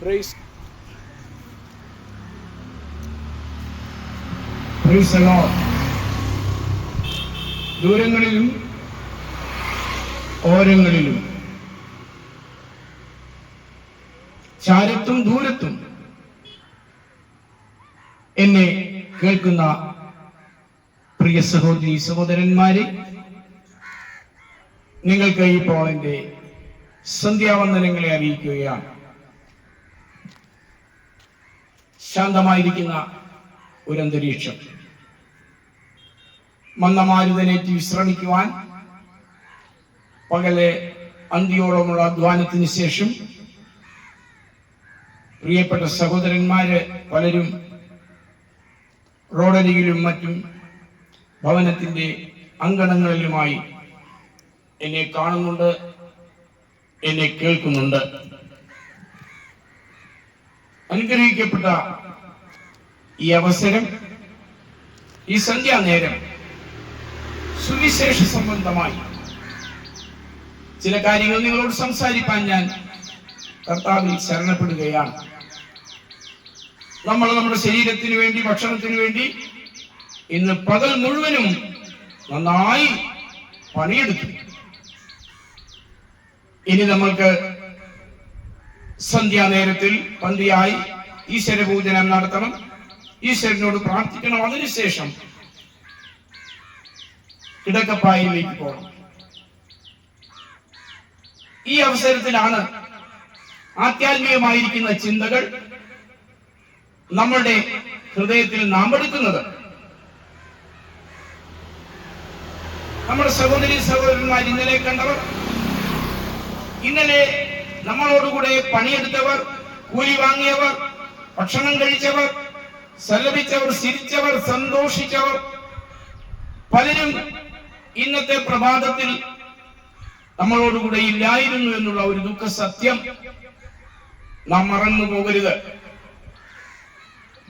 Praise the Lord. ദൂരങ്ങളിലും ഓരങ്ങളിലും ചാരത്തും ദൂരത്തും എന്നെ കേൾക്കുന്ന പ്രിയ സഹോദരി സഹോദരന്മാരെ, നിങ്ങൾക്ക് ഇപ്പോൾ എന്റെ സന്ധ്യാവന്ദനങ്ങളെ അറിയിക്കുകയാണ്. ശാന്തമായിരിക്കുന്ന ഒരു അന്തരീക്ഷം, മന്ദമാരുതനേറ്റ് വിശ്രമിക്കുവാൻ പകലെ അന്തിയോളമുള്ള അധ്വാനത്തിന് ശേഷം പ്രിയപ്പെട്ട സഹോദരന്മാര് പലരും റോഡരികിലും മറ്റും ഭവനത്തിന്റെ അങ്കണങ്ങളിലുമായി എന്നെ കാണുന്നുണ്ട്, എന്നെ കേൾക്കുന്നുണ്ട്. അനുഗ്രഹിക്കപ്പെട്ട ഈ അവസരം, ഈ സന്ധ്യാനേരം സുവിശേഷ സംബന്ധമായി ചില കാര്യങ്ങൾ നിങ്ങളോട് സംസാരിക്കാൻ ഞാൻ കർത്താവിൽ ശരണപ്പെടുകയാണ്. നമ്മൾ നമ്മുടെ ശരീരത്തിന് വേണ്ടി, ഭക്ഷണത്തിന് വേണ്ടി ഇന്ന് പകൽ മുഴുവനും നന്നായി പണിയെടുത്തു. ഇനി നമ്മൾക്ക് സന്ധ്യാനേരത്തിൽ പന്തിയായി ഈശ്വരപൂജനം നടത്തണം, ഈശ്വരനോട് പ്രാർത്ഥിക്കണം. അതിനുശേഷം കിടക്കപ്പായിലേക്ക് പോകണം. ഈ അവസരത്തിലാണ് ആധ്യാത്മികമായിരിക്കുന്ന ചിന്തകൾ നമ്മളുടെ ഹൃദയത്തിൽ നാമ്പെടുക്കുന്നത്. നമ്മുടെ സഹോദരി സഹോദരന്മാർ, ഇന്നലെ കണ്ടവർ, ഇന്നലെ നമ്മളോടുകൂടെ പണിയെടുത്തവർ, കൂലി വാങ്ങിയവർ, ഭക്ഷണം കഴിച്ചവർ, സല്ലപിച്ചവർ, ചിരിച്ചവർ, സന്തോഷിച്ചവർ, പലരും ഇന്നത്തെ പ്രഭാതത്തിൽ നമ്മളോടുകൂടെ ഇല്ലായിരുന്നു എന്നുള്ള ഒരു ദുഃഖ സത്യം നാം മറന്നു പോകരുത്.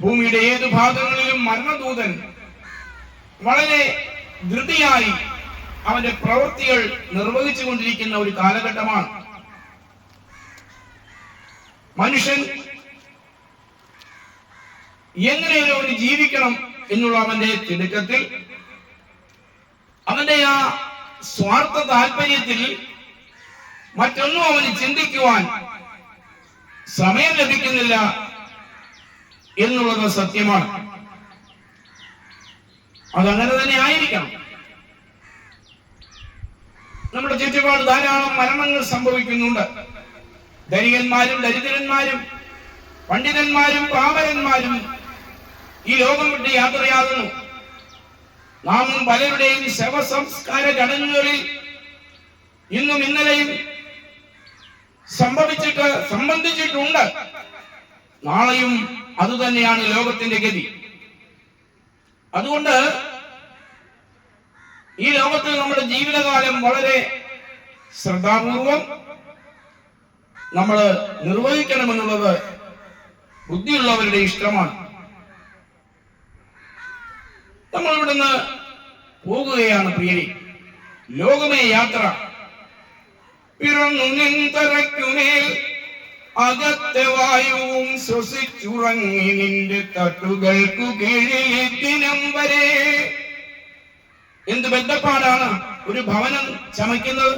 ഭൂമിയുടെ ഏതു ഭാഗങ്ങളിലും മരണദൂതൻ വളരെ ധൃതിയായി അവന്റെ പ്രവൃത്തികൾ നിർവഹിച്ചുകൊണ്ടിരിക്കുന്ന ഒരു കാലഘട്ടമാണ്. മനുഷ്യൻ എങ്ങനെയോ അവന് ജീവിക്കണം എന്നുള്ള അവന്റെ തിടുക്കത്തിൽ, അവന്റെ ആ സ്വാർത്ഥ താല്പര്യത്തിൽ മറ്റൊന്നും അവന് ചിന്തിക്കുവാൻ സമയം ലഭിക്കുന്നില്ല എന്നുള്ളത് സത്യമാണ്. അതങ്ങനെ തന്നെ ആയിരിക്കണം. നമ്മുടെ ചുറ്റുപാട് ധാരാളം മരണങ്ങൾ സംഭവിക്കുന്നുണ്ട്. ധനികന്മാരും ദരിദ്രന്മാരും, പണ്ഡിതന്മാരും പാമരന്മാരും ഈ ലോകം വിട്ട് യാത്രയാകുന്നു. നാം പലരുടെയും ശവസംസ്കാര ചടങ്ങുകളിൽ ഇന്നും ഇന്നലെയും സംബന്ധിച്ചിട്ടുണ്ട്. നാളെയും അതുതന്നെയാണ് ലോകത്തിന്റെ ഗതി. അതുകൊണ്ട് ഈ ലോകത്തിൽ നമ്മുടെ ജീവിതകാലം വളരെ ശ്രദ്ധാപൂർവം നമ്മൾ നിർവഹിക്കണമെന്നുള്ളത് ബുദ്ധിയുള്ളവരുടെ ഇഷ്ടമാണ്. നമ്മൾ ഇവിടുന്ന് പോകുകയാണ് പ്രിയരെ. ലോകമേ യാത്ര. പിറന്നു നിന്തറയ്ക്കുമേൽ അകത്തെ വായുവും ശ്വസിച്ചുറങ്ങി നിന്റെ തട്ടുകൾക്കു കീഴിൽ ദിനം വരെ. എന്ത് ബന്ധപ്പാടാണ് ഒരു ഭവനം ചമയ്ക്കുന്നത്!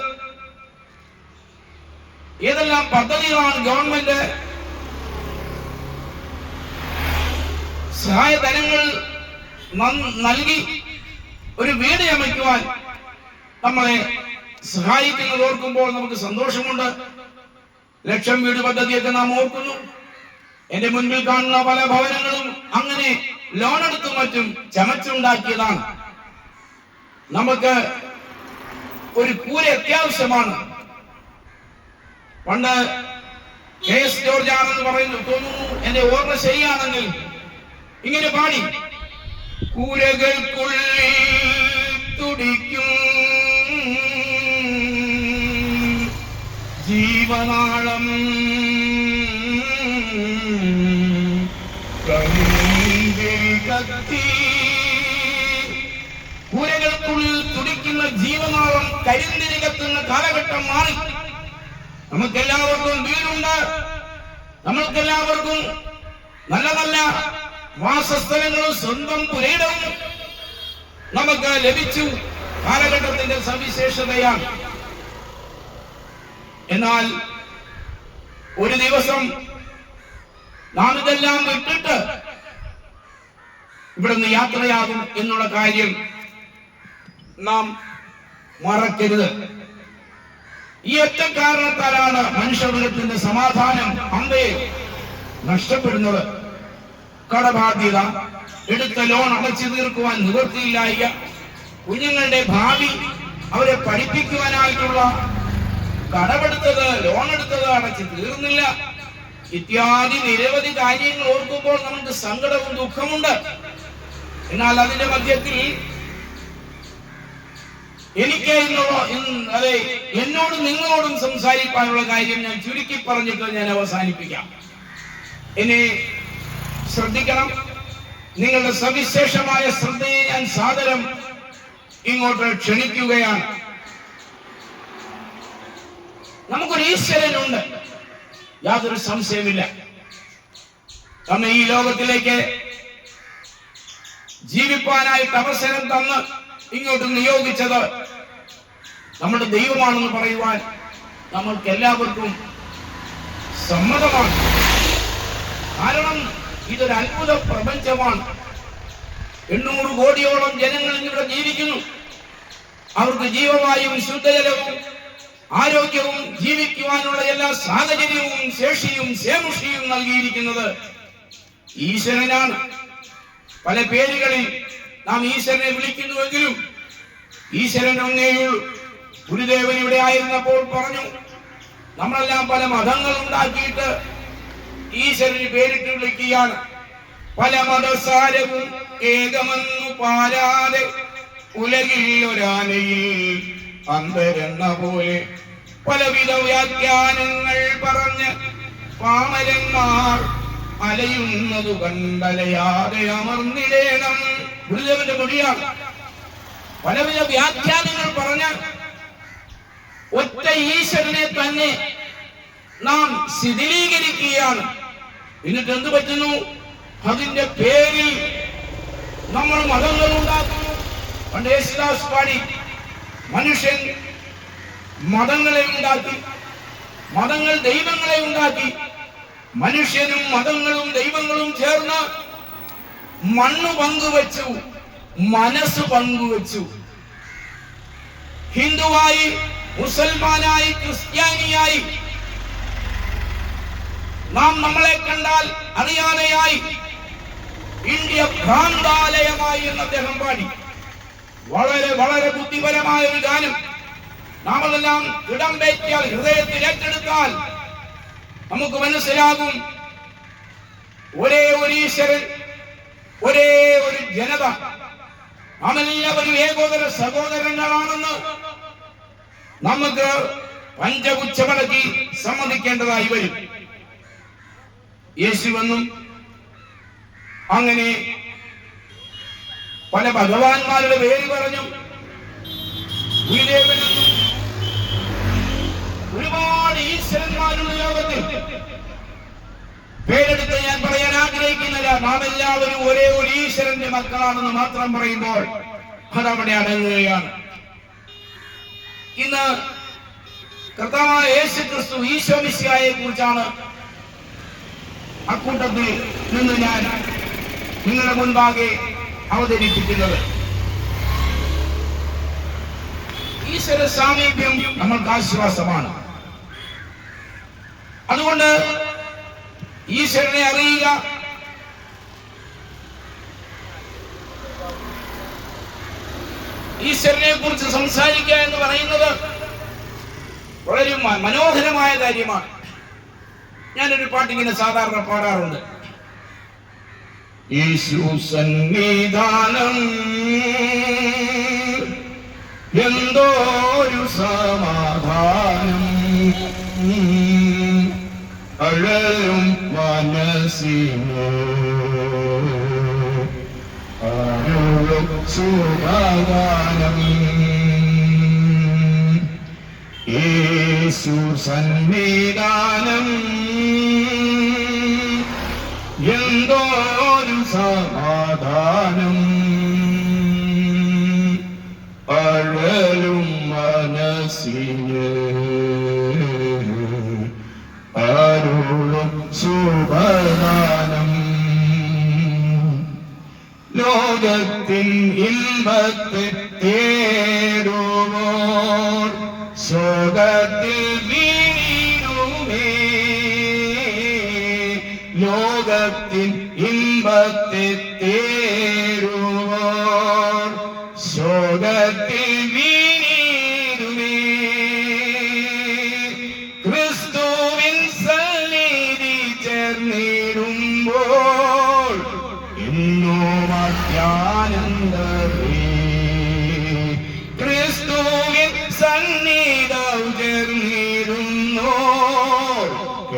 ഏതെല്ലാം പദ്ധതികളാണ് ഗവൺമെന്റ് സഹായധനങ്ങൾ നൽകി ഒരു വീട് ചമയ്ക്കുവാൻ നമ്മളെ സഹായിക്കുന്നത് ഓർക്കുമ്പോൾ നമുക്ക് സന്തോഷമുണ്ട്. ലക്ഷം വീട് പദ്ധതിയൊക്കെ നാം ഓർക്കുന്നു. എന്റെ മുൻപിൽ കാണുന്ന പല ഭവനങ്ങളും അങ്ങനെ ലോൺ എടുത്തും മറ്റും ചമച്ചുണ്ടാക്കിയതാണ്. നമുക്ക് ഒരു കൂര അത്യാവശ്യമാണ്. പണ്ട് KS ജോർജ് ആണെന്ന് പറയുന്നു, തോന്നുന്നു, എന്റെ ഓർമ്മ ശരിയാണെങ്കിൽ ഇങ്ങനെ പാടി: കൂരകൾക്കുള്ളിൽ തുടിക്കും ജീവനാളം, കൂരകൾക്കുള്ളിൽ തുടിക്കുന്ന ജീവനാളം കരിന്തിരി കത്തുന്ന കാലഘട്ടം മാറി. നമുക്കെല്ലാവർക്കും വീടുണ്ട്, നമ്മൾക്കെല്ലാവർക്കും നല്ല നല്ല വാസസ്ഥലങ്ങളും സ്വന്തം പുരയിടവും നമുക്ക് ലഭിച്ചു. കാലഘട്ടത്തിന്റെ സവിശേഷതയാണ്. എന്നാൽ ഒരു ദിവസം നാം ഇതെല്ലാം വിട്ടിട്ട് ഇവിടുന്ന് യാത്രയാകും എന്നുള്ള കാര്യം നാം മറക്കരുത്. ഈ ഒറ്റ കാരണത്താലാണ് മനുഷ്യവർഗത്തിന്റെ സമാധാനം അമ്പയെ നഷ്ടപ്പെടുന്നത്. കടബാധ്യത, എടുത്ത ലോൺ അടച്ചു തീർക്കുവാൻ നിവൃത്തിയില്ലായ്ക, കുഞ്ഞുങ്ങളുടെ ഭാവി അവരെ പഠിപ്പിക്കുവാനായിട്ടുള്ള കടമെടുത്തത് ലോൺ എടുത്തത് അടച്ചു തീർന്നില്ല, ഇത്യാദി നിരവധി കാര്യങ്ങൾ ഓർക്കുമ്പോൾ നമുക്ക് സങ്കടവും ദുഃഖമുണ്ട്. എന്നാൽ അതിന്റെ മധ്യത്തിൽ എനിക്ക് അതെ എന്നോടും നിങ്ങളോടും സംസാരിക്കാനുള്ള കാര്യം ഞാൻ ചുരുക്കി പറഞ്ഞിട്ട് ഞാൻ അവസാനിപ്പിക്കാം. എന്നെ ശ്രദ്ധിക്കണം. നിങ്ങളുടെ സവിശേഷമായ ശ്രദ്ധയെ ഞാൻ സാദരം ഇങ്ങോട്ട് ക്ഷണിക്കുകയാണ്. നമുക്കൊരു ഈശ്വരനുണ്ട്, യാതൊരു സംശയമില്ല. നമ്മെ ഈ ലോകത്തിലേക്ക് ജീവിപ്പാനായിട്ട് അവസരം തന്ന് ഇങ്ങോട്ട് നിയോഗിച്ചത് നമ്മുടെ ദൈവമാണെന്ന് പറയുവാൻ നമ്മൾക്ക് എല്ലാവർക്കും സമ്മതമാണ്. കാരണം ഇതൊരു അത്ഭുത പ്രപഞ്ചമാണ്. 800 കോടിയോളം ജനങ്ങൾ ഇവിടെ ജീവിക്കുന്നു. അവർക്ക് ജീവവായും ശുദ്ധജലവും ആരോഗ്യവും ജീവിക്കുവാനുള്ള എല്ലാ സാഹചര്യവും ശേഷിയും ശേമുഷിയും നൽകിയിരിക്കുന്നത് ഈശ്വരനാണ്. പല പേരുകളിൽ നാം ഈശ്വരനെ വിളിക്കുന്നുവെങ്കിലും ഈശ്വരൻ ഒന്നേയുള്ളൂ. ഗുരുദേവൻ ഇവിടെ ആയിരുന്നപ്പോൾ പറഞ്ഞു, നമ്മളെല്ലാം പല മതങ്ങൾ ഉണ്ടാക്കിയിട്ട് ഈശ്വരന് പേരിട്ട് വിളിക്കുകയാണ്. പല മതസാരവും ഏകമെന്നു പാരാതെ ഉലകിൽ ഒരാനയിൽ അന്തരെന്ന പോലെ പലവിധ വ്യാഖ്യാനങ്ങൾ പറഞ്ഞ് പാമരന്മാർ അലയുന്നതു കണ്ടലയാതെ അമർന്നിടേണം. ഗുരുദേവന്റെ മൊഴിയാണ്. പലവിധ വ്യാഖ്യാനങ്ങൾ പറഞ്ഞ് ഒറ്റ ഈശ്വരനെ തന്നെ നാം ശിഥിലീകരിക്കുകയാണ്. എന്നിട്ട് എന്ത് പറ്റുന്നു? അതിന്റെ പേരിൽ നമ്മൾ മതങ്ങൾ ഉണ്ടാക്കുന്നു. പണ്ട് യേശുദാസ് പാടി, മനുഷ്യൻ മതങ്ങളെ ഉണ്ടാക്കി, മതങ്ങൾ ദൈവങ്ങളെ ഉണ്ടാക്കി. മനുഷ്യനും മതങ്ങളും ദൈവങ്ങളും ചേർന്ന് മണ്ണ് പങ്കുവച്ചു, മനസ്സ് പങ്കുവച്ചു. ഹിന്ദുവായി, മുസൽമാനായി, ക്രിസ്ത്യാനിയായി നാം നമ്മളെ കണ്ടാൽ അറിയാതെയായി ഇന്ത്യ ഭ്രാന്താലയമായി എന്ന് അദ്ദേഹം പാടി. വളരെ വളരെ ബുദ്ധിപരമായ ഒരു ഗാനം. നാം അതെല്ലാം ഇടം പേറ്റിയാൽ, ഹൃദയത്തിൽ ഏറ്റെടുത്താൽ നമുക്ക് മനസ്സിലാകും, ഒരേ ഒരു ഈശ്വരൻ, ഒരേ ഒരു ജനത, നാമെല്ലാവരും ഏകോദര സഹോദരങ്ങളാണെന്ന് നമുക്ക് പഞ്ചപുച്ഛമടക്കി സമ്മതിക്കേണ്ടതായി വരും. യേശുവെന്നും അങ്ങനെ പല ഭഗവാന്മാരുടെ പേര് പറഞ്ഞു, ഗുരുദേവനെന്നും ഒരുപാട് ഈശ്വരന്മാരുടെ ലോകത്തിൽ പേരെടുത്ത് ഞാൻ പറയാൻ ആഗ്രഹിക്കുന്നില്ല. നാം എല്ലാവരും ഒരേ ഒരു ഈശ്വരന്റെ മക്കളാണെന്ന് മാത്രം പറയുമ്പോൾ അതവിടെ അടങ്ങുകയാണ്. ഇന്ന് കർത്താവായ യേശു ക്രിസ്തു ഈശോ മിശിഹായെ കുറിച്ചാണ് അക്കൂട്ടത്തിൽ നിന്ന് ഞാൻ നിങ്ങളുടെ മുൻപാകെ അവതരിപ്പിക്കുന്നത്. ഈശ്വര സാമീപ്യം നമ്മൾക്ക് ആശ്വാസമാണ്. അതുകൊണ്ട് ഈശ്വരനെ അറിയുക, ഈശ്വരനെ കുറിച്ച് സംസാരിക്കുക എന്ന് പറയുന്നത് വളരെ മനോഹരമായ കാര്യമാണ്. ഞാനൊരു പാട്ടിങ്ങനെ സാധാരണ പാടാറുണ്ട്. യേശു സന്നിധാനം എന്തോരു സമാധാനം, അഴലും മനസ്സിനോ അരുളും സുഖാനം. യേശു സന്നിധാനം എന്തോരു സമാധാനം അഴലും മനസ്സിന് അരുളും സുഖദാനം. ലോകത്തിൻ ഇമ്പത്തെ തേടുവോർ ശോകത്തിൽ വീണുമേ. ലോകത്തിൻ ഇമ്പത്തെ തേടുവോർ ശോകത്തിൽ വീണുമേ. ക്രിസ്തുവിൻ സന്നിധി ചേർന്നിടുമ്പോൾ ഇന്നും അത്യാനന്ദമേ. ക്രിസ്തുവിൻ സന്നിധം ചേർന്നിടുന്നു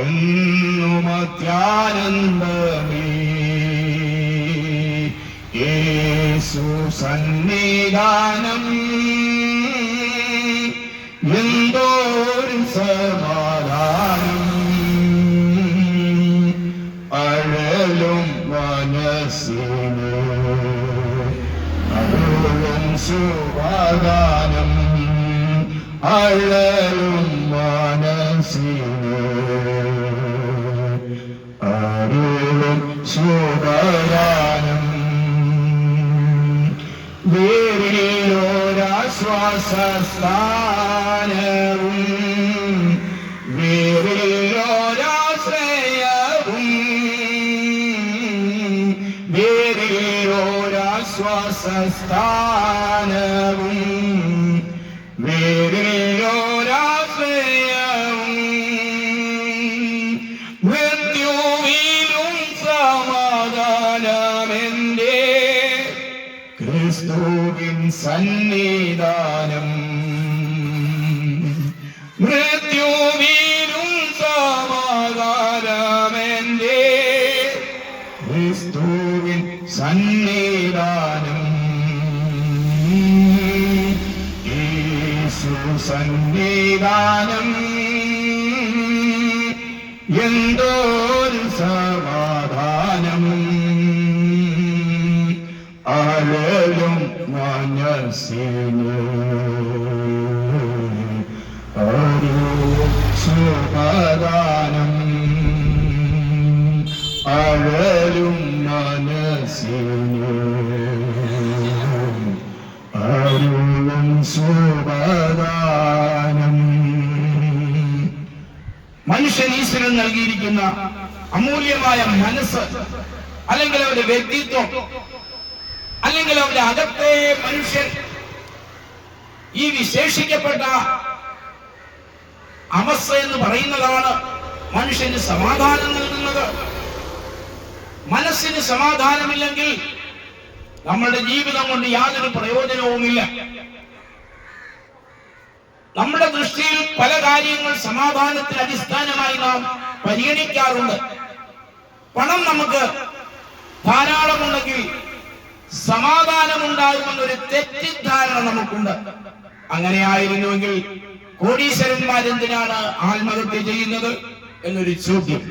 എന്നും അത്യാനന്ദമേ. യേശു സന്നിധാനം എന്തോരു സമാധാനം അഴലും മനസ്സിന് അരുളും സുഖദാനം. അഴലും മനസ്സിന് അരുളും സുഖദാനം. വേറിലൊരാശ്വാസസ്ഥാനവും വേറിലൊരാശ്രയവും വേറിലൊരാശ്വാസസ്ഥാനവും വേറിലൊരാശ്രയവും മൃത്യുവിലും സമാധാനമെന്റെ ക്രിസ്തുവിൻ സന്നിധാനം. മൃത്യുവിലും സമാധാനമെന്റെ ക്രിസ്തുവിൻ സന്നിധാനം. യേശു സന്നിധാനം എന്തോരു സമാധാനം അഴലും മനസ്സിന് അരുളും സുഖദാനം. അഴലും മനസ്സിന് അരുളും സുഖദാനം. മനുഷ്യൻ ഈശ്വരൻ നൽകിയിരിക്കുന്ന അമൂല്യമായ മനസ്സ്, അല്ലെങ്കിൽ അവരുടെ വ്യക്തിത്വം, അല്ലെങ്കിൽ അവരുടെ അകത്തെ മനുഷ്യൻ ഈ വിശേഷിക്കപ്പെട്ട അവസ്ഥ എന്ന് പറയുന്നതാണ് മനുഷ്യന് സമാധാനം നൽകുന്നത്. മനസ്സിന് സമാധാനമില്ലെങ്കിൽ നമ്മുടെ ജീവിതം കൊണ്ട് യാതൊരു പ്രയോജനവുമില്ല. നമ്മുടെ ദൃഷ്ടിയിൽ പല കാര്യങ്ങൾ സമാധാനത്തിന് അടിസ്ഥാനമായി നാം പരിഗണിക്കാറുണ്ട്. പണം നമുക്ക് ധാരാളമുണ്ടെങ്കിൽ സമാധാനമുണ്ടാകുമെന്നൊരു തെറ്റിദ്ധാരണ നമുക്കുണ്ട്. അങ്ങനെയായിരുന്നുവെങ്കിൽ കോടീശ്വരന്മാരെന്തിനാണ് ആത്മഹത്യ ചെയ്യുന്നത് എന്നൊരു ചോദ്യം.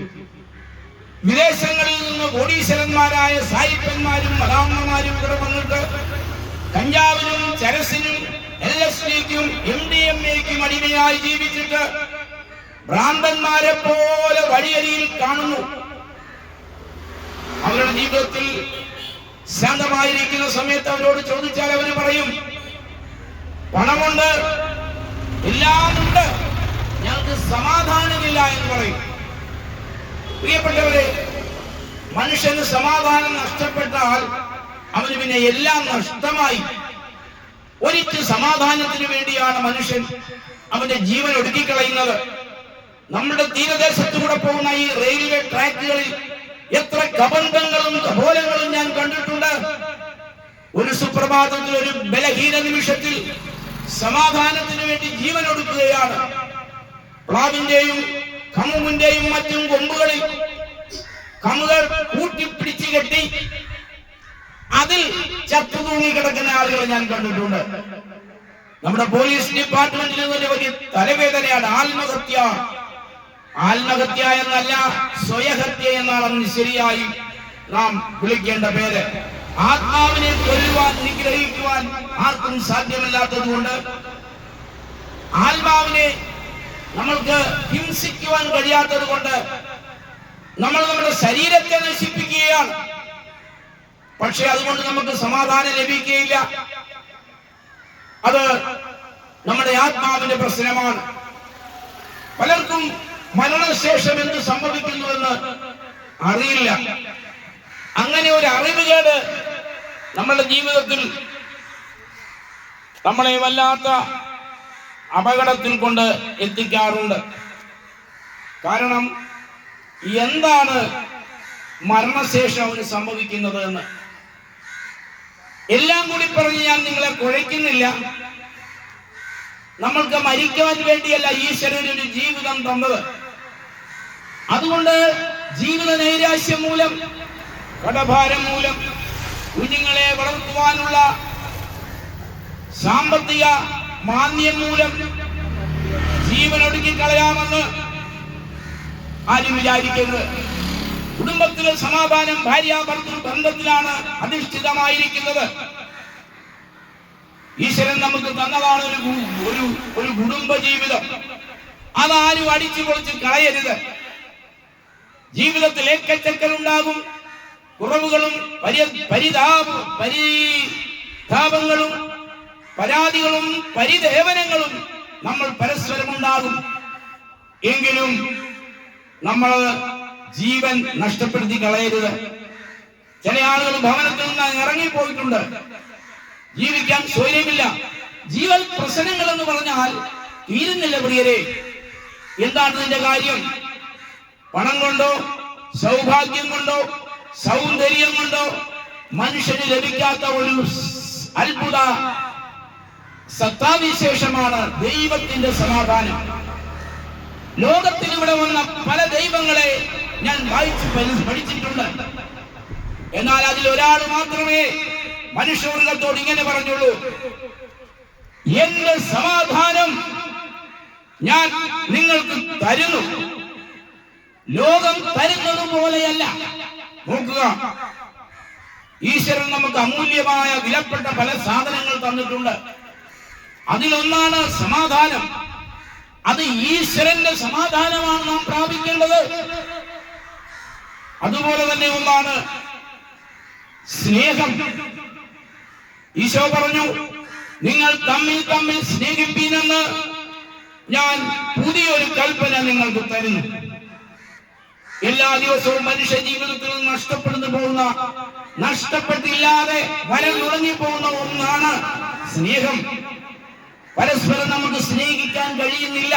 വിദേശങ്ങളിൽ നിന്ന് കോടീശ്വരന്മാരായ സായിപ്പന്മാരും മലാമ്മമാരും ഇവിടെ വന്നിട്ട് കഞ്ചാവിനും ചരസിനും LSDക്കും MDMAക്കും അടിമയായി ജീവിച്ചിട്ട് ഭ്രാന്തന്മാരെ പോലെ വഴിയരിയിൽ കാണുന്നു. അവരുടെ ജീവിതത്തിൽ ശാന്തമായിരിക്കുന്ന സമയത്ത് അവരോട് ചോദിച്ചാൽ അവർ പറയും, പണമുണ്ട്, എല്ലാമുണ്ട്, ഞങ്ങൾക്ക് സമാധാനമില്ല എന്ന് പറയും. പ്രിയപ്പെട്ടവരെ, മനുഷ്യന് സമാധാനം നഷ്ടപ്പെട്ടാൽ അവന് പിന്നെ എല്ലാം നഷ്ടമായി. ഒരിച്ചു സമാധാനത്തിന് വേണ്ടിയാണ് മനുഷ്യൻ അവന്റെ ജീവൻ ഒടുക്കിക്കളയുന്നത്. നമ്മുടെ തീരദേശത്തുകൂടെ പോകുന്ന ഈ റെയിൽവേ ട്രാക്കുകളിൽ എത്ര കബന്ധങ്ങളും കപോലങ്ങളും ഞാൻ കണ്ടിട്ടുണ്ട്. ഒരു സുപ്രഭാതത്തിൽ, ഒരു ബലഹീന നിമിഷത്തിൽ സമാധാനത്തിന് വേണ്ടി ജീവൻ ഒടുക്കുകയാണ്. പ്ലാവിന്റെയും കമുകിന്റെയും മറ്റും കൊമ്പുകളിൽ കമുകൾ കൂട്ടിപ്പിടിച്ച് കെട്ടി അതിൽ ചത്തു തൂങ്ങിക്കിടക്കുന്ന ആളുകൾ ഞാൻ കണ്ടിട്ടുണ്ട്. നമ്മുടെ പോലീസ് ഡിപ്പാർട്ട്മെന്റിന് തന്നെ വലിയ തലവേദനയാണ്. ആത്മഹത്യ എന്നല്ല, സ്വയഹത്യ എന്നാണ് അതിന് ശരിയായി നാം വിളിക്കേണ്ട പേര്. ആത്മാവിനെ കൊല്ലുവാൻ, നിഗ്രഹിക്കുവാൻ ആർക്കും സാധ്യമല്ലാത്തത് കൊണ്ട്, ആത്മാവിനെ നമ്മൾക്ക് ഹിംസിക്കുവാൻ കഴിയാത്തത് കൊണ്ട് നമ്മൾ നമ്മുടെ ശരീരത്തെ നശിപ്പിക്കുകയാണ്. പക്ഷെ അതുകൊണ്ട് നമുക്ക് സമാധാനം ലഭിക്കുകയില്ല. അത് നമ്മുടെ ആത്മാവിന്റെ പ്രശ്നമാണ്. പലർക്കും മരണശേഷം എന്ത് സംഭവിക്കുന്നുവെന്ന് അറിയില്ല. അങ്ങനെ ഒരു അറിവുകേട് നമ്മുടെ ജീവിതത്തിൽ നമ്മളെ വല്ലാത്ത അപകടത്തിൽ കൊണ്ട് എത്തിക്കാറുണ്ട്. കാരണം എന്താണ് മരണശേഷം അവന് സംഭവിക്കുന്നത് എന്ന് എല്ലാം കൂടി പറഞ്ഞ് ഞാൻ നിങ്ങളെ കുഴയ്ക്കുന്നില്ല. നമ്മൾക്ക് മരിക്കാൻ വേണ്ടിയല്ല ഈശ്വരൻ ഒരു ജീവിതം തന്നത്. അതുകൊണ്ട് ജീവിത നൈരാശ്യം മൂലം, കടഭാരം മൂലം, കുഞ്ഞുങ്ങളെ വളർത്തുവാനുള്ള സാമ്പത്തിക മാന്യം മൂലം ജീവനൊടുക്കി കളയാമെന്ന് ആരും വിചാരിക്കരുത്. കുടുംബത്തിലെ സമാധാനം ഭാര്യ ഭർത്തൃ ബന്ധത്തിലാണ് അധിഷ്ഠിതമായിരിക്കുന്നത്. ഈശ്വരൻ നമുക്ക് തന്നതാണ് ഒരു കുടുംബ ജീവിതം. അതാരും അടിച്ചു പൊളിച്ച് കളയരുത്. ജീവിതത്തിൽ ഏക്കച്ചക്കലുണ്ടാകും, കുറവുകളും പരിതാപങ്ങളും പരാതികളും പരിദേവനങ്ങളും നമ്മൾ പരസ്പരം ഉണ്ടാകും. എങ്കിലും നമ്മൾ ജീവൻ നഷ്ടപ്പെടുത്തി കളയരുത്. ചില ആളുകൾ ഭവനത്തിൽ നിന്ന് ഇറങ്ങിപ്പോയിട്ടുണ്ട്. ജീവിക്കാൻ സ്വൈര്യമില്ല. ജീവൻ പ്രശ്നങ്ങൾ എന്ന് പറഞ്ഞാൽ തീരുന്നില്ല പ്രിയരെ. എന്താണ് ഇതിന്റെ കാര്യം? പണം കൊണ്ടോ, സൗഭാഗ്യം കൊണ്ടോ, സൗന്ദര്യം കൊണ്ടോ മനുഷ്യന് ലഭിക്കാത്ത ഒരു അത്ഭുത സത്താവിശേഷമാണ് ദൈവത്തിന്റെ സമാധാനം. ലോകത്തിൽ ഇവിടെ വന്ന പല ദൈവങ്ങളെ ഞാൻ വായിച്ച് പഠിച്ചിട്ടുണ്ട്. എന്നാൽ അതിൽ ഒരാൾ മാത്രമേ മനുഷ്യവർഗത്തോട് ഇങ്ങനെ പറഞ്ഞുള്ളൂ: എന്റെ സമാധാനം ഞാൻ നിങ്ങൾക്ക് തരുന്നു. ലോകം തരുന്നത് പോലെയല്ല. നോക്കുക, ഈശ്വരൻ നമുക്ക് അമൂല്യമായ വിലപ്പെട്ട പല സാധനങ്ങൾ തന്നിട്ടുണ്ട്. അതിലൊന്നാണ് സമാധാനം. അത് ഈശ്വരന്റെ സമാധാനമാണ് നാം പ്രാപിക്കേണ്ടത്. അതുപോലെ തന്നെ ഒന്നാണ് സ്നേഹം. ഈശോ പറഞ്ഞു, നിങ്ങൾ തമ്മിൽ തമ്മിൽ സ്നേഹിപ്പീനെന്ന് ഞാൻ പുതിയൊരു കൽപ്പന നിങ്ങൾക്ക് തരുന്നു. എല്ലാ ദിവസവും മനുഷ്യ ജീവിതത്തിൽ നിന്ന് നഷ്ടപ്പെട്ടില്ലാതെ വരനുടങ്ങി പോകുന്ന ഒന്നാണ് സ്നേഹം. പരസ്പരം നമുക്ക് സ്നേഹിക്കാൻ കഴിയുന്നില്ല.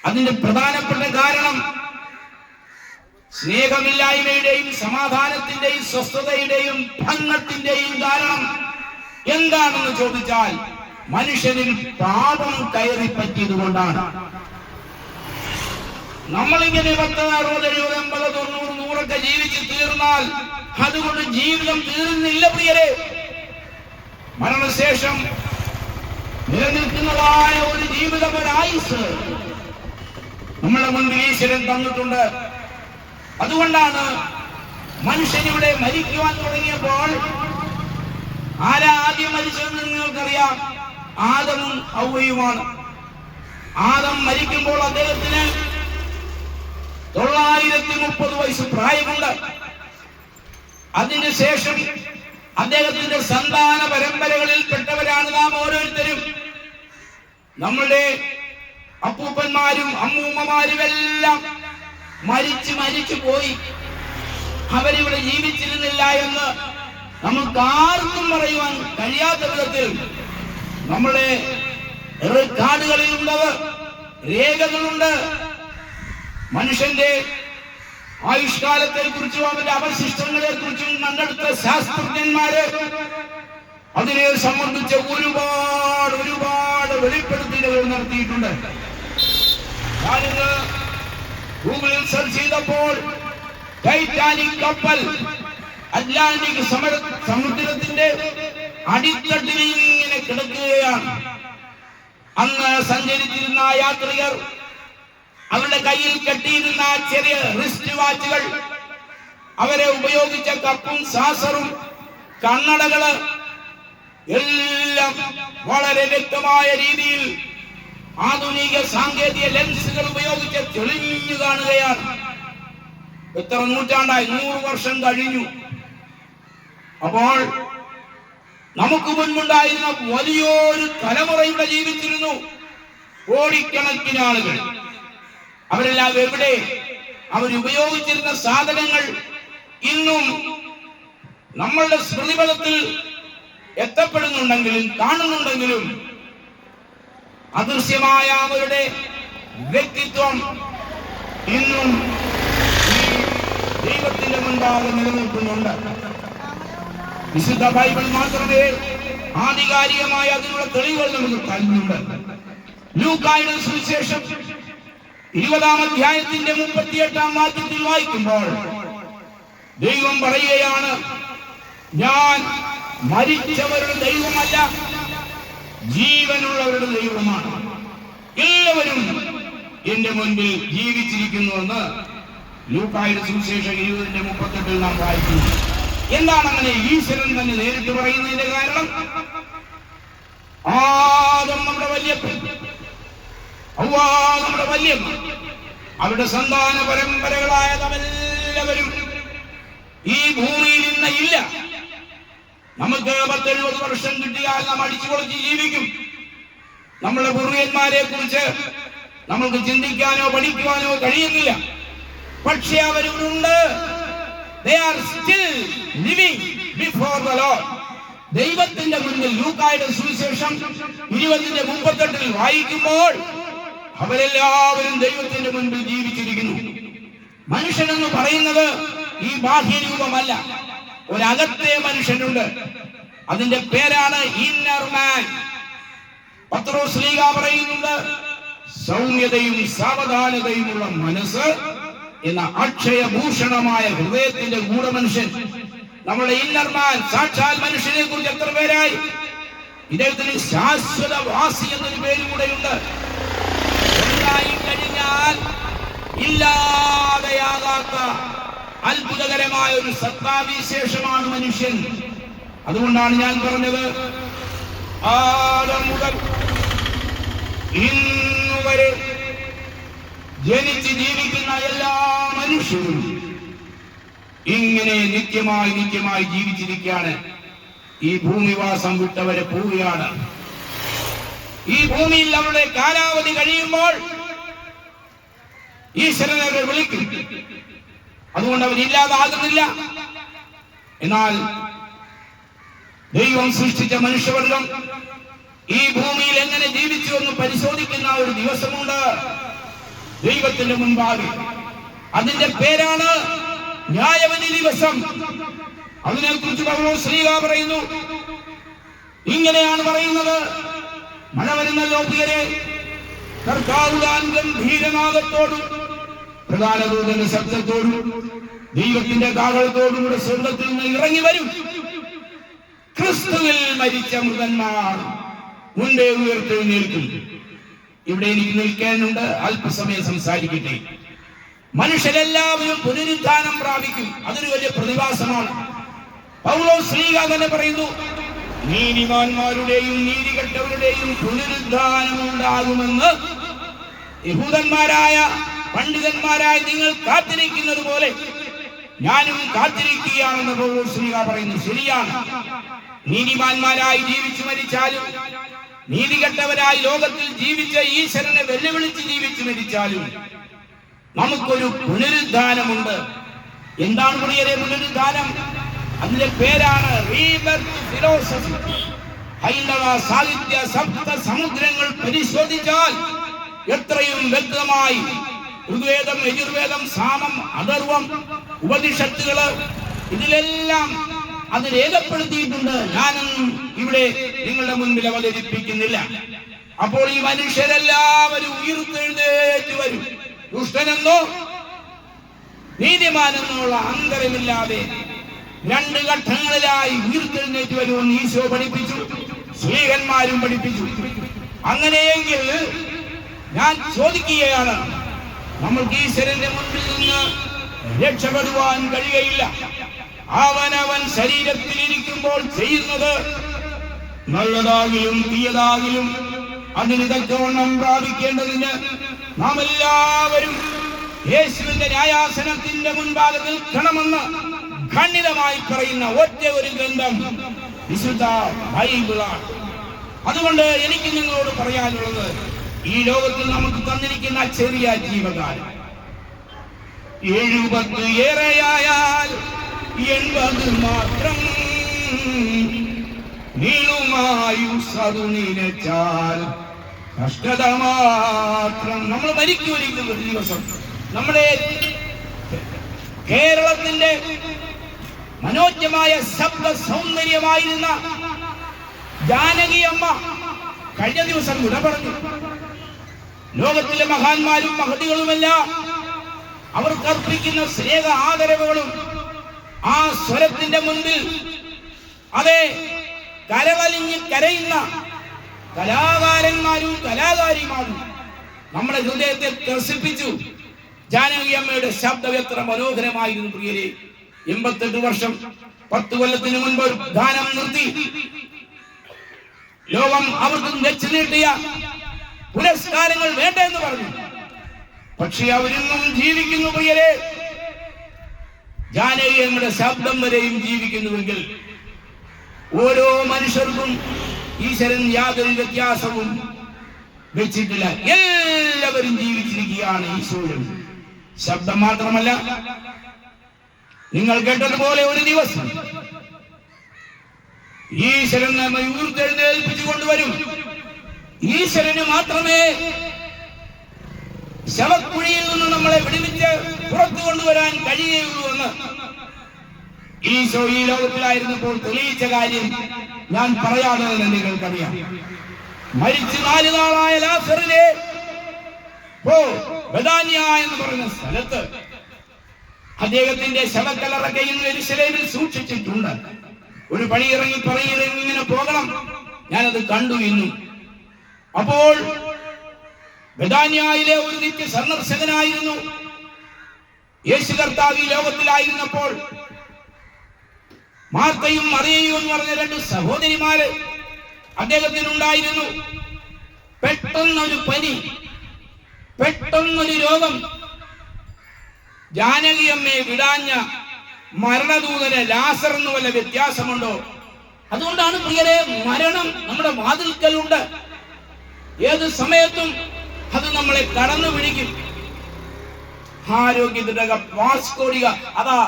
അതിന്റെ പ്രധാനപ്പെട്ട കാരണം സ്നേഹമില്ലായ്മയുടെയും സമാധാനത്തിന്റെയും സ്വസ്ഥതയുടെയും ഭംഗത്തിന്റെയും കാരണം എന്താണെന്ന് ചോദിച്ചാൽ മനുഷ്യനിൽ പാപം കയറി പറ്റിയത് കൊണ്ടാണ്. നമ്മളിങ്ങനെ 10, 60, 70, 80, 90, 100 ജീവിച്ച് തീർന്നാൽ അതുകൊണ്ട് ജീവിതം തീർന്നില്ല പ്രിയരെ. മരണശേഷം നിലനിൽക്കുന്നതായ ഒരു ജീവിതം, ഒരു ആയുസ് നമ്മുടെ മുൻപിൽ ഈശ്വരൻ തന്നിട്ടുണ്ട്. അതുകൊണ്ടാണ് മനുഷ്യനിവിടെ മരിക്കുവാൻ തുടങ്ങിയപ്പോൾ ആരാ ആദ്യം മരിച്ചതെന്ന് നിങ്ങൾക്കറിയാം? ആദമും ഹവ്വയുമാണ്. ആദം മരിക്കുമ്പോൾ അദ്ദേഹത്തിന് 930 വയസ്സ് പ്രായമുണ്ട്. അതിനുശേഷം അദ്ദേഹത്തിന്റെ സന്താന പരമ്പരകളിൽ പെട്ടവരാണ് നാം ഓരോരുത്തരും. നമ്മളുടെ അപ്പൂപ്പന്മാരും അമ്മൂമ്മമാരും എല്ലാം മരിച്ചു പോയി. അവരിവിടെ ജീവിച്ചിരുന്നില്ല എന്ന് നമുക്കാർക്കും പറയുവാൻ കഴിയാത്ത വിധത്തിൽ നമ്മുടെ റെക്കോർഡുകളിലുള്ളത്, രേഖകളുണ്ട്. മനുഷ്യന്റെ ആയുഷ്കാലത്തെ കുറിച്ചും അവന്റെ അവശിഷ്ടങ്ങളെ കുറിച്ചും കണ്ടെടുത്ത ശാസ്ത്രജ്ഞന്മാര് അതിനെ സംബന്ധിച്ച് ഒരുപാട് വെളിപ്പെടുത്തലുകൾ നടത്തിയിട്ടുണ്ട്. ഞാനിന്ന് ഗൂഗിളിൽ സെർച്ച് ചെയ്തപ്പോൾ ടൈറ്റാനിക് കപ്പൽ അറ്റ്ലാന്റിക് സമുദ്രത്തിന്റെ അടിത്തട്ടിൽ ഇങ്ങനെ കിടക്കുകയാണ്. അന്ന് സഞ്ചരിച്ചിരുന്ന യാത്രികർ അവരുടെ കയ്യിൽ കെട്ടിയിരുന്ന ചെറിയ റിസ്റ്റ് വാച്ചുകൾ, അവരെ ഉപയോഗിച്ച കപ്പും സാസറും കണ്ണടകള് എല്ലാം വളരെ വ്യക്തമായ രീതിയിൽ ആധുനിക സാങ്കേതിക ലെൻസുകൾ ഉപയോഗിച്ച് തെളിഞ്ഞു കാണുകയാണ്. എത്ര നൂറ്റാണ്ടായി? 100 വർഷം കഴിഞ്ഞു. അപ്പോൾ നമുക്ക് മുൻപുണ്ടായിരുന്ന വലിയൊരു തലമുറ ഇവിടെ ജീവിച്ചിരുന്നു. കോടിക്കണക്കിന് ആളുകൾ. അവരെല്ലാം എവിടെ? അവരുപയോഗിച്ചിരുന്ന സാധനങ്ങൾ ഇന്നും നമ്മളുടെ സ്മൃതിപഥത്തിൽ എത്തപ്പെടുന്നുണ്ടെങ്കിലും കാണുന്നുണ്ടെങ്കിലും അദൃശ്യമായ അവരുടെ വ്യക്തിത്വം ഇന്നും ദൈവത്തിന്റെ മുൻപാകെ നിലനിൽക്കുന്നുണ്ട്. വിശുദ്ധ ബൈബിൾ മാത്രമേ ആധികാരികമായ അതിനുള്ള തെളിവുകൾ നമുക്ക് തരുന്നുണ്ട്. ലൂക്കായുടെ സുവിശേഷം 20-ാം അധ്യായത്തിന്റെ 38-ാം വാക്യത്തിൽ വായിക്കുമ്പോൾ ദൈവം പറയുകയാണ്, ഞാൻ മരിച്ചവരുടെ ദൈവമല്ല, ജീവനുള്ളവരുടെ ദൈവമാണ്. എല്ലാവരും എന്റെ മുൻപിൽ ജീവിച്ചിരിക്കുന്നുവെന്ന് ലൂക്കായുടെ സുവിശേഷം 20-ന്റെ-38 നാം വായിക്കുന്നു. എന്താണ് അങ്ങനെ ഈശ്വരൻ തന്നെ നേരിട്ട് പറയുന്നതിന്റെ കാരണം? ആദം നമ്മുടെ വല്യപ്പൻ, ഹവ്വ നമ്മുടെ വല്യമ്മ, അവരുടെ സന്താന പരമ്പരകളായവരെല്ലാവരും ഈ ഭൂമിയിൽ ഇന്ന് ഇല്ല. നമുക്ക് 10-70 വർഷം കിട്ടിയാൽ നാം അടിച്ചു പൊളിച്ച് ജീവിക്കും. നമ്മളുടെ പൂർവികന്മാരെ കുറിച്ച് നമുക്ക് ചിന്തിക്കാനോ പഠിക്കുവാനോ കഴിയുന്നില്ല. പക്ഷെ അവരിവിടുണ്ട്. They are still living before the Lord. ദൈവത്തിന്റെ മുന്നിൽ ലൂക്കായുടെ സുവിശേഷം 20-ന്റെ-38 വായിക്കുമ്പോൾ അവരെല്ലാവരും ദൈവത്തിന്റെ മുൻപിൽ ജീവിച്ചിരിക്കുന്നു. മനുഷ്യനെന്ന് പറയുന്നത് ഈ ബാഹ്യരൂപമല്ല, ഒരകത്തെ മനുഷ്യനുണ്ട്. അതിന്റെ പേരാണ് ഇന്നർ മാൻ. പത്രോസ് ശ്ലീഹ പറയുന്നുണ്ട്, സൗമ്യതയും സാവധാനതയുമുള്ള മനസ്സ് എന്ന അക്ഷയഭൂഷണമായ ഹൃദയത്തിന്റെ ഗൂഢമനുഷ്യൻ, നമ്മുടെ ഇന്നർ മാൻ. സാക്ഷാൽ മനുഷ്യനെ കുറിച്ച് എത്ര പേരായി? ഇദ്ദേഹത്തിന് ശാശ്വതവാസി എന്നൊരു പേരും കൂടെയുണ്ട്. കഴിഞ്ഞാൽ ഇല്ലാതെയാകാത്ത അത്ഭുതകരമായ ഒരു സത്താവിശേഷമാണ് മനുഷ്യൻ. അതുകൊണ്ടാണ് ഞാൻ പറഞ്ഞത്, ആദം മുതൽ ഇന്നുവരെ ജനിച്ച് ജീവിക്കുന്ന എല്ലാ മനുഷ്യരും ഇങ്ങനെ നിത്യമായി ജീവിച്ചിരിക്കുകയാണ്. ഈ ഭൂമിവാസം വിട്ടവരെ പോവുകയാണ്. ഈ ഭൂമിയിൽ അവരുടെ കാലാവധി കഴിയുമ്പോൾ ഈശ്വരനെ അവർ വിളിക്കും. അതുകൊണ്ട് അവരില്ലാതാകുന്നില്ല. എന്നാൽ ദൈവം സൃഷ്ടിച്ച മനുഷ്യവർഗം ഈ ഭൂമിയിൽ എങ്ങനെ ജീവിച്ചു എന്ന് പരിശോധിക്കുന്ന ഒരു ദിവസമുണ്ട് ദൈവത്തിന്റെ മുൻപാകെ. അതിന്റെ പേരാണ് ന്യായവിധി ദിവസം. അതിനെക്കുറിച്ച് പൗലോസ് ശ്ലീഹ പറയുന്നു, ഇങ്ങനെയാണ് പറയുന്നത്, മഴ വരുന്നല്ലോ പ്രിയരെ, കർത്താവ് താൻ ഗംഭീരനാദത്തോടും പ്രധാന ദൂതന്റെ ശബ്ദത്തോടും ദൈവത്തിന്റെ കാഹളത്തോടും കൂടെ സ്വർഗ്ഗത്തിൽ നിന്ന് ഇറങ്ങി വരും. ക്രിസ്തുവിൽ മരിച്ച മൃതന്മാർ മുൻപേ ഉയർത്തെഴുന്നേൽക്കും. ഇവിടെ എനിക്ക് നിൽക്കാനുണ്ട്, അല്പസമയം സംസാരിക്കട്ടെ. മനുഷ്യരെല്ലാവരും പുനരുദ്ധാനം പ്രാപിക്കും. അതൊരു വലിയ പ്രതിഭാസമാണ്. പൗലോസ് ശ്ലീഹ തന്നെ പറയുന്നു, നീതിമാന്മാരുടെയും നീതികെട്ടവരുടെയും പുനരുദ്ധാനം ഉണ്ടാകുമെന്ന് യഹൂദന്മാരായ പണ്ഡിതന്മാരായ നിങ്ങൾ കാത്തിരിക്കുന്നത് പോലെ ഞാനും കാത്തിരിക്കുകയാണെന്ന് പൗലോസ് ശ്ലീഹ പറയുന്നു. ശരിയാണ്. നീതിമാന്മാരായി ജീവിച്ചു മരിച്ചാലും നീതികെട്ടവരായി ലോകത്തിൽ ജീവിച്ച ഈശ്വരനെ വെല്ലുവിളിച്ച് ജീവിച്ചു മരിച്ചാലും നമുക്കൊരു പുനരുദ്ധാനമുണ്ട്. എന്താണ് പ്രിയരെ പുനരുദ്ധാനം? അതിന്റെ പേരാണ് റീബർത്ത് ഫിലോസഫി. ഹൈന്ദവ സാഹിത്യ സപ്ത സമുദ്രങ്ങൾ പരിശോധിച്ചാൽ എത്രയും വ്യക്തമായി ഋഗ്വേദം, യജുർവേദം, സാമം, അഥർവം, ഉപനിഷത്തുകള് ഇതിലെല്ലാം അത് രേഖപ്പെടുത്തിയിട്ടുണ്ട്. ഞാനൊന്നും ഇവിടെ നിങ്ങളുടെ മുൻപിൽ അവതരിപ്പിക്കുന്നില്ല. അപ്പോൾ ഈ മനുഷ്യരെല്ലാവരും ഉയർത്തെഴുന്നേറ്റ് വരും. ദുഷ്ടനെന്നോ നീതിമാനെന്നുള്ള അന്തരമില്ലാതെ 2 ഘട്ടങ്ങളിലായി ഉയർത്തെഴുന്നേറ്റ് വരുമെന്ന് ഈശോ പഠിപ്പിച്ചു, ശ്ലീഹന്മാരും പഠിപ്പിച്ചു. അങ്ങനെയെങ്കിൽ ഞാൻ ചോദിക്കുകയാണ്, നമ്മൾക്ക് ഈശ്വരന്റെ മുൻപിൽ നിന്ന് രക്ഷപ്പെടുവാൻ കഴിയുകയില്ല. അവനവൻ ശരീരത്തിൽ ഇരിക്കുമ്പോൾ ചെയ്യുന്നത് നല്ലതാകിലും തീയതാകിലും അതിന് തക്കവണ്ണം പ്രാപിക്കേണ്ടതിന് നാം എല്ലാവരും യേശുവിന്റെ ന്യായാസനത്തിന്റെ മുൻപാകെ നിൽക്കണമെന്ന് ഖണ്ഡിതമായി പറയുന്ന ഒറ്റ ഒരു ഗ്രന്ഥം വിശുദ്ധ ബൈബിളാണ്. അതുകൊണ്ട് എനിക്ക് നിങ്ങളോട് പറയാനുള്ളത്, ഈ ലോകത്തിൽ നമുക്ക് തന്നിരിക്കുന്ന ചെറിയ ജീവകാലം 70 ഏറെയായാൽ 80 മാത്രം, നീളുമായുസ്സതു നിലച്ചാൽ കഷ്ടത മാത്രം. നമ്മൾ മരിക്കുമായിരിക്കും ഒരു ദിവസം. നമ്മുടെ കേരളത്തിന്റെ മനോജ്ഞമായ ശബ്ദ സൗന്ദര്യമായിരുന്ന ജാനകി അമ്മ കഴിഞ്ഞ ദിവസം വിട പറഞ്ഞു. ലോകത്തിലെ മഹാന്മാരും മഹതികളുമെല്ലാം അവർക്ക് അർപ്പിക്കുന്ന സ്നേഹ ആദരവുകളും ആ സ്വരത്തിന്റെ മുൻപിൽ അതെ കരവലിഞ്ഞ് കരയുന്ന കലാകാരന്മാരും കലാകാരിമാരും നമ്മുടെ ഹൃദയത്തെ ത്രസിപ്പിച്ചു. ജാനകി അമ്മയുടെ ശബ്ദം എത്ര മനോഹരമായിരുന്നു പ്രിയരെ. 88 വർഷം 10 കൊല്ലത്തിന് മുൻപ് ഒരു ഗാനം നിർത്തി ലോകം അവർക്ക് വെച്ച് നീട്ടിയ പുരസ്കാരങ്ങൾ വേണ്ട എന്ന് പറഞ്ഞു. പക്ഷേ അവരിന്നും ജീവിക്കുന്നു പ്രിയരെ. ജാനകി അമ്മയുടെ ശബ്ദം വരെയും ജീവിക്കുന്നുവെങ്കിൽ ഓരോ മനുഷ്യർക്കും ഈശ്വരൻ യാതൊരു വ്യത്യാസവും വെച്ചിട്ടില്ല. എല്ലാവരും ജീവിച്ചിരിക്കുകയാണ് ഈശ്വരൻ. ശബ്ദം മാത്രമല്ല, നിങ്ങൾ കേട്ടതുപോലെ ഒരു ദിവസം ഈശ്വരൻ നമ്മെ ഉയർത്തെഴുന്നേൽപ്പിച്ചു കൊണ്ടുവരും. ഈശ്വരന് മാത്രമേ ശവക്കുഴിയിൽ നിന്ന് നമ്മളെ വിടുവിച്ച് പുറത്തു കൊണ്ടുവരാൻ കഴിയുകയുള്ളൂ എന്ന് ഈശോ ഈ ലോകത്തിലായിരുന്നപ്പോൾ തെളിയിച്ച കാര്യം ഞാൻ പറയാതെ തന്നെ നിങ്ങൾക്കറിയാം. മരിച്ച് 4 നാളായ ലാസറിനെ ബെഥാന്യ എന്ന് പറയുന്ന സ്ഥലത്ത് അദ്ദേഹത്തിന്റെ ശവക്കല്ലറ ഇന്ന് യെരൂശലേമിൽ സൂക്ഷിച്ചിട്ടുണ്ട്. ഒരു പണിയിറങ്ങി പറയിറങ്ങി ഇങ്ങനെ പോകണം. ഞാനത് കണ്ടു ഇന്നും. അപ്പോൾ ബെഥാന്യയിലെ ഒരു നിത്യ സന്ദർശകനായിരുന്നു യേശു കർത്താവ് ഈ ലോകത്തിലായിരുന്നപ്പോൾ മാർത്തയും മറിയയും എന്ന് പറഞ്ഞ 2 സഹോദരിമാര് അദ്ദേഹത്തിനുണ്ടായിരുന്നു. പെട്ടെന്നൊരു പനി, പെട്ടെന്നൊരു രോഗം. ജാനകി അമ്മയെ വിടാഞ്ഞ മരണദൂതന് ലാസറിന് വല്ല വ്യത്യാസമുണ്ടോ? അതുകൊണ്ടാണ് പ്രിയരെ, മരണം നമ്മുടെ വാതിൽക്കലുണ്ട്. ഏത് സമയത്തും അത് നമ്മളെ കടന്നു പിടിക്കും. ആരോഗ്യത്തിന്റെ വാസ്കോഡിക അതാ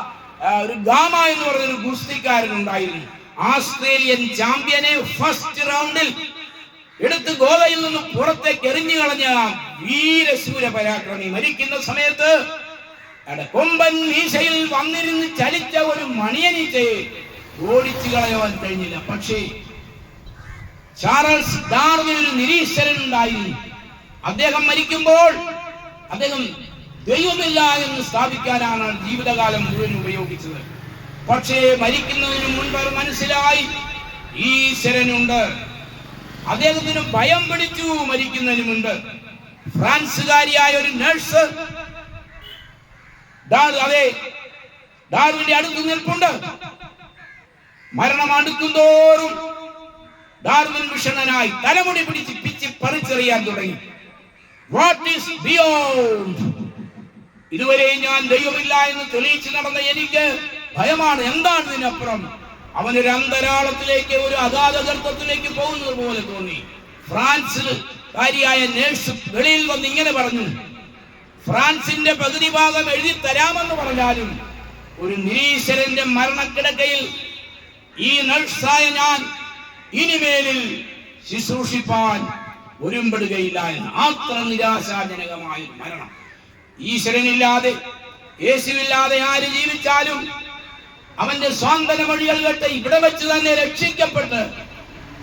ഒരു ഗാമ എന്ന് പറഞ്ഞൊരു ഗുസ്തിക്കാരനുണ്ടായിരുന്നു. ആസ്ട്രേലിയൻ ചാമ്പ്യനെ ഫസ്റ്റ് റൗണ്ടിൽ എടുത്ത് ഗോവയിൽ നിന്ന് പുറത്തേക്ക് എറിഞ്ഞു കളഞ്ഞ വീരശൂര പരാക്രമി മരിക്കുന്ന സമയത്ത് കൊമ്പൻ മീശയിൽ വന്നിരുന്ന് ചലിച്ച ഒരു മണിയനീച്ചയെ ഓടിച്ചു കളയാൻ കഴിഞ്ഞില്ല. പക്ഷേ ചാൾസ് ഡാർവിൻ ഒരു നിരീശ്വരനുണ്ടായിരുന്നു. അദ്ദേഹം മരിക്കുമ്പോൾ അദ്ദേഹം ദൈവമില്ല എന്ന് സ്ഥാപിക്കാനാണ് ജീവിതകാലം മുഴുവൻ ഉപയോഗിച്ചത്. പക്ഷേ മരിക്കുന്നതിന് മുൻപ് മനസ്സിലായി ഈശ്വരനുണ്ട്. അദ്ദേഹത്തിന് ഭയം പിടിച്ചു മരിക്കുന്നതിന് മുൻപ്. ഫ്രാൻസുകാരിയായ ഒരു നഴ്സ് ഡാർവിന്റെ അടുത്ത് നിൽപ്പുണ്ട്. മരണം അടുക്കും തോറും ഡാർവിൻ വിഷണനായി തലമുടി പിടിച്ച് പിച്ച് പറിച്ചെറിയാൻ തുടങ്ങി. What is beyond? ഇതുവരെ ഞാൻ ദൈവമില്ല എന്ന് തെളിയിച്ച് നടന്ന എനിക്ക് ഭയമാണ്. എന്താണ് ഇതിനപ്പുറം? അവനൊരു അന്തരാളത്തിലേക്ക്, ഒരു അഗാധ ഗർത്തത്തിലേക്ക് പോകുന്നത് പോലെ തോന്നി. ഫ്രാൻസുകാരിയായ നേഴ്സ് വെളിയിൽ വന്ന് ഇങ്ങനെ പറഞ്ഞു, ഫ്രാൻസിന്റെ പകുതി ഭാഗം എഴുതി തരാമെന്ന് പറഞ്ഞാലും ഒരു നിരീശ്വരന്റെ മരണക്കിടക്കയിൽ ഈ നഴ്സായ ഞാൻ ഇനിമേലിൽ ശുശ്രൂഷിപ്പാൻ ഒരുമ്പെടുകയില്ല എന്ന്. അത്ര നിരാശാജനകമായ മരണം. ഈശ്വരനില്ലാതെ, യേശുവില്ലാതെ ആര് ജീവിച്ചാലും അവന്റെ സ്വാന്തന മൊഴികൾ കേട്ട് ഇവിടെ വെച്ച് തന്നെ രക്ഷിക്കപ്പെട്ട്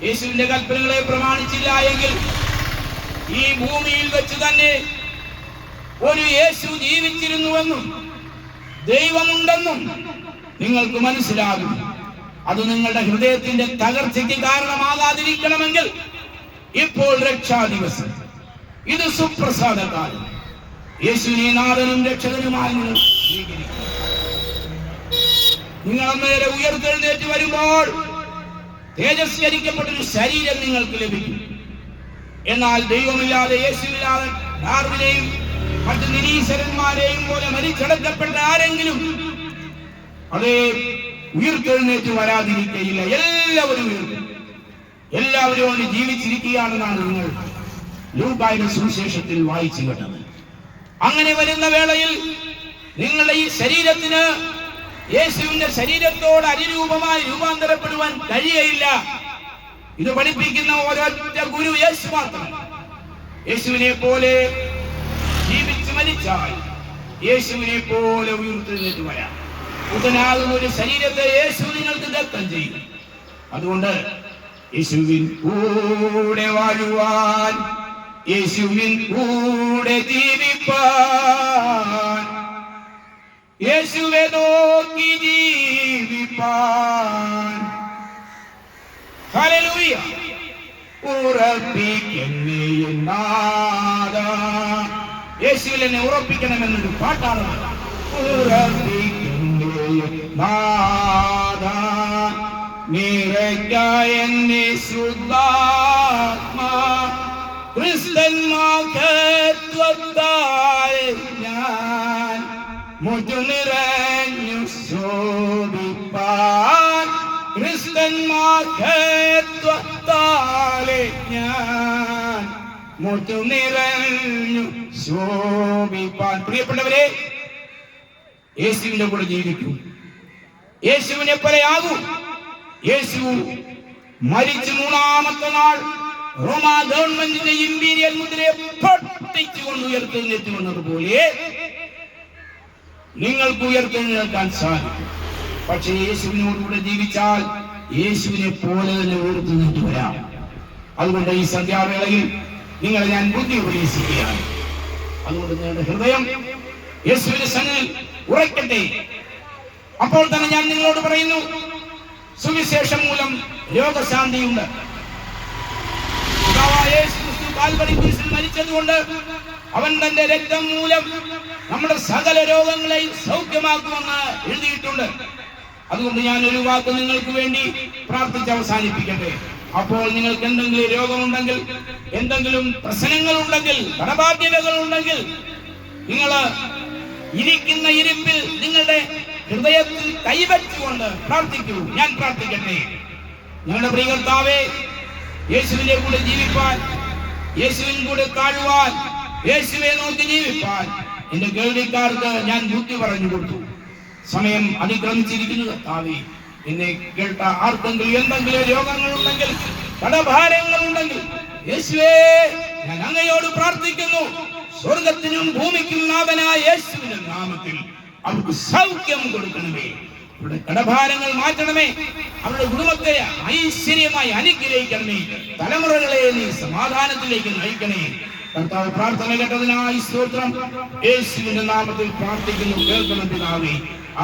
യേശുവിന്റെ കൽപ്പനകളെ പ്രമാണിച്ചില്ല എങ്കിൽ ഈ ഭൂമിയിൽ വെച്ച് തന്നെ ഒരു യേശു ജീവിച്ചിരുന്നുവെന്നും ദൈവമുണ്ടെന്നും നിങ്ങൾക്ക് മനസ്സിലാകും. അത് നിങ്ങളുടെ ഹൃദയത്തിന്റെ തകർച്ചയ്ക്ക് കാരണമാകാതിരിക്കണമെങ്കിൽ ഇപ്പോൾ രക്ഷാദിവസം, ഇത് സുപ്രസാദകാലം, യേശുവിനെ നാഥനും രക്ഷകനുമായി നിങ്ങൾ സ്വീകരിക്കും. നിങ്ങൾ അന്നേരം ഉയർത്തെഴുന്നേറ്റ് വരുമ്പോൾ തേജസ്കരിക്കപ്പെട്ടൊരു ശരീരം നിങ്ങൾക്ക് ലഭിക്കും. എന്നാൽ ദൈവമില്ലാതെ, യേശുവില്ലാതെ ഡാർവിനെയും മറ്റ് നിരീശ്വരന്മാരെയും പോലെ മരിച്ചടക്കപ്പെട്ട ആരെങ്കിലും അതേ ഉയർത്തെഴുന്നേറ്റ് വരാതിരിക്കയില്ല. എല്ലാവരും ഉയർത്തും. എല്ലാവരും അവന് ജീവിച്ചിരിക്കുകയാണെന്നാണ് നിങ്ങൾ ലൂക്കായുടെ സുവിശേഷത്തിൽ വായിച്ചു കേട്ടത്. അങ്ങനെ വരുന്ന വേളയിൽ നിങ്ങളുടെ ഈ ശരീരത്തിന് യേശുവിന്റെ ശരീരത്തോട് അനുരൂപമായി രൂപാന്തരപ്പെടുവാൻ കഴിയയില്ല. ഇത് പഠിപ്പിക്കുന്ന ഒരൊറ്റ ഗുരു യേശു മാത്രം. യേശുവിനെ പോലെ ജീവിച്ച് മരിച്ചാൽ യേശുവിനെ പോലെ ഉയർത്തെഴുന്നേറ്റ് വരാം. പുതനാകുന്ന ഒരു ശരീരത്തെ യേശു നിങ്ങൾക്ക് ദത്തം ചെയ്യും. അതുകൊണ്ട് യേശുവിൻ കൂടെ വാഴുവാൻ, യേശുവിൻ കൂടെ ജീവിപ്പാൻ, യേശുവെ നോക്കി ജീവിപ്പാൻ ഹല്ലേലൂയ ഉറപ്പിക്കണേ നാഥാ. യേശുവിൽ എന്നെ ഉറപ്പിക്കണമെന്നൊരു പാട്ടാണ്. ഉറപ്പിക്കണേ നാഥാ, നിറയ്ക്കായെന്നെ ശുദ്ധാത്മാ, ക്രിസ്തൻ മഹത്വത്താൽ ഞാൻ മുറ്റു നിറഞ്ഞു ശോഭിപ്പാൻ, ക്രിസ്തൻ മഹത്വത്താൽ ഞാൻ മുറ്റു നിറഞ്ഞു ശോഭിപ്പാൻ. പ്രിയപ്പെട്ടവരെ, യേശുവിന്റെ കൂടെ ജീവിക്കൂ. യേശുവിനെ പോലെ ആകൂ. യേശു മരിച്ചു മൂന്നാമത്തെ നാൾ റോമാ ഗവൺമെന്റിന്റെ ഇമ്പീരിയൽ മുദ്രയെ പൊട്ടിച്ചുകൊണ്ട് ഉയർത്തെഴുന്നേറ്റ് വന്നതുപോലെ നിങ്ങൾക്ക് ഉയർത്തെഴുന്നേൽക്കാൻ സാധിക്കും. പക്ഷേ യേശുവിനോടുകൂടെ ജീവിച്ചാൽ യേശുവിനെ പോലെ തന്നെ ഉയർത്തെഴുന്നേറ്റ് വരാം. അതുകൊണ്ട് ഈ സന്ധ്യാവേളയിൽ നിങ്ങളെ ഞാൻ ബുദ്ധി ഉപദേശിക്കുകയാണ്. അതുകൊണ്ട് നിങ്ങളുടെ ഹൃദയം യേശുവിന്റെ സന്നിധിയിൽ ഉറയ്ക്കട്ടെ. അപ്പോൾ തന്നെ ഞാൻ നിങ്ങളോട് പറയുന്നു, സുവിശേഷം മൂലം രോഗശാന്തിയുണ്ട്. മരിച്ചതുകൊണ്ട് അവൻ തന്റെ രക്തം മൂലം നമ്മുടെ സകല രോഗങ്ങളെയും സൗഖ്യമാക്കുമെന്ന് എഴുതിയിട്ടുണ്ട്. അതുകൊണ്ട് ഞാൻ ഒരു വാക്ക് നിങ്ങൾക്ക് വേണ്ടി പ്രാർത്ഥിച്ച് അവസാനിപ്പിക്കട്ടെ. അപ്പോൾ നിങ്ങൾക്ക് എന്തെങ്കിലും രോഗമുണ്ടെങ്കിൽ, എന്തെങ്കിലും പ്രശ്നങ്ങളുണ്ടെങ്കിൽ, കടബാധ്യതകൾ ഉണ്ടെങ്കിൽ, നിങ്ങൾ ഇരിക്കുന്ന ഇരിപ്പിൽ നിങ്ങളുടെ ഹൃദയത്തിൽ കൈവച്ചുകൊണ്ട് പ്രാർത്ഥിക്കൂ. ഞാൻ പ്രാർത്ഥിക്കട്ടെ. ഞങ്ങളുടെ പ്രിയ കർത്താവേ, യേശുവിനെ കൂടെ ജീവിപ്പാൻ, യേശുവിൻ കൂടെ താഴുവാൻ, യേശുവെ നോക്കി ജീവിപ്പാൻ എന്റെ കേൾവിക്കാർക്ക് ഞാൻ ബുദ്ധി പറഞ്ഞു കൊടുത്തു. സമയം അതിക്രമിച്ചിരിക്കുന്നു കർത്താവേ. എന്നെ കേട്ട ആർക്കെങ്കിലും എന്തെങ്കിലും രോഗങ്ങളുണ്ടെങ്കിൽ, കടഭാരങ്ങളുണ്ടെങ്കിൽ, യേശുവേ ഞാൻ അങ്ങയോട് പ്രാർത്ഥിക്കുന്നു. സ്വർഗത്തിനും ഭൂമിക്കും നാഥനായ യേശുവിന്റെ നാമത്തിൽ അവർക്ക് സൗഖ്യം കൊടുക്കണമേ. അവരുടെ കടഭാരങ്ങൾ മാറ്റണമേ. അവരുടെ കുടുംബത്തെ ഐശ്വര്യമായി അനുഗ്രഹിക്കണമേ. തലമുറകളെ നീ സമാധാനത്തിലേക്ക് നയിക്കണേ. കർത്താവ് പ്രാർത്ഥന കേട്ടതിനായി സ്തോത്രം. യേശുവിന്റെ നാമത്തിൽ പ്രാർത്ഥിക്കുന്നു. കേൾക്കണം പിതാവേ.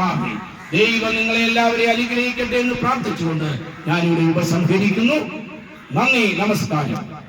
ആമേൻ. ദൈവം നിങ്ങളെ എല്ലാവരെയും അനുഗ്രഹിക്കട്ടെ എന്ന് പ്രാർത്ഥിച്ചുകൊണ്ട് ഞാനിവിടെ ഉപസംഹരിക്കുന്നു. നന്ദി, നമസ്കാരം.